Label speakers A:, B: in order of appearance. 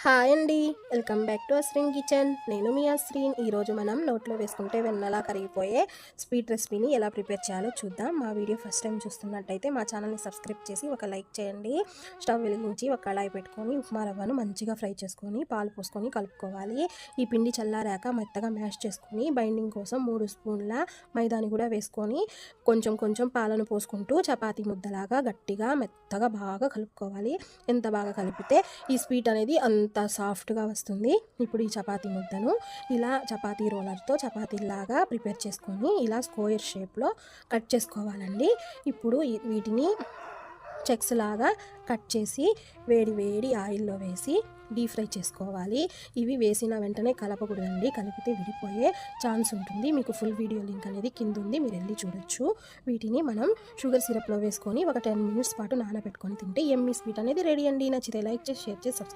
A: Hi అండి, welcome back to Asreen kitchen. నేను మీ అస్రీన్. ఈరోజు మనం నోట్లో వేసుకుంటే వెన్నలా కరిగిపోయే స్వీట్ రెసిపీని ఎలా ప్రిపేర్ చేయాలో చూద్దాం. మా వీడియో ఫస్ట్ టైం చూస్తున్నట్టయితే మా ఛానల్ని సబ్స్క్రైబ్ చేసి ఒక లైక్ చేయండి. స్టవ్ వెలిగించి ఒక కళాయి పెట్టుకొని ఉప్మా రవ్వను మంచిగా ఫ్రై చేసుకొని పాలు పోసుకొని కలుపుకోవాలి. ఈ పిండి చల్లారాక మెత్తగా మ్యాష్ చేసుకొని బైండింగ్ కోసం 3 స్పూన్ల మైదాని కూడా వేసుకొని కొంచెం కొంచెం పాలను పోసుకుంటూ చపాతీ ముద్దలాగా గట్టిగా మెత్తగా బాగా కలుపుకోవాలి. ఎంత బాగా కలిపితే ఈ స్వీట్ అనేది అంత సాఫ్ట్గా వస్తుంది. ఇప్పుడు ఈ చపాతీ ముద్దను ఇలా చపాతీ రోలర్తో చపాతీలాగా ప్రిపేర్ చేసుకొని ఇలా స్క్వేర్ షేప్లో కట్ చేసుకోవాలండి. ఇప్పుడు వీటిని చెక్స్ లాగా కట్ చేసి వేడి వేడి ఆయిల్లో వేసి డీప్ ఫ్రై చేసుకోవాలి. ఇవి వేసిన వెంటనే కలపకూడదండి, కలిపితే విడిపోయే ఛాన్స్ ఉంటుంది. మీకు ఫుల్ వీడియో లింక్ అనేది కింద ఉంది, మీరు వెళ్ళి చూడొచ్చు. వీటిని మనం షుగర్ సిరప్లో వేసుకొని ఒక 10 మినిట్స్ పాటు నానబెట్టుకొని తింటే ఎమ్మీ స్వీట్ అనేది రెడీ అండి. నచ్చితే లైక్ చేసి షేర్ చేసి సబ్స్క్రైబ్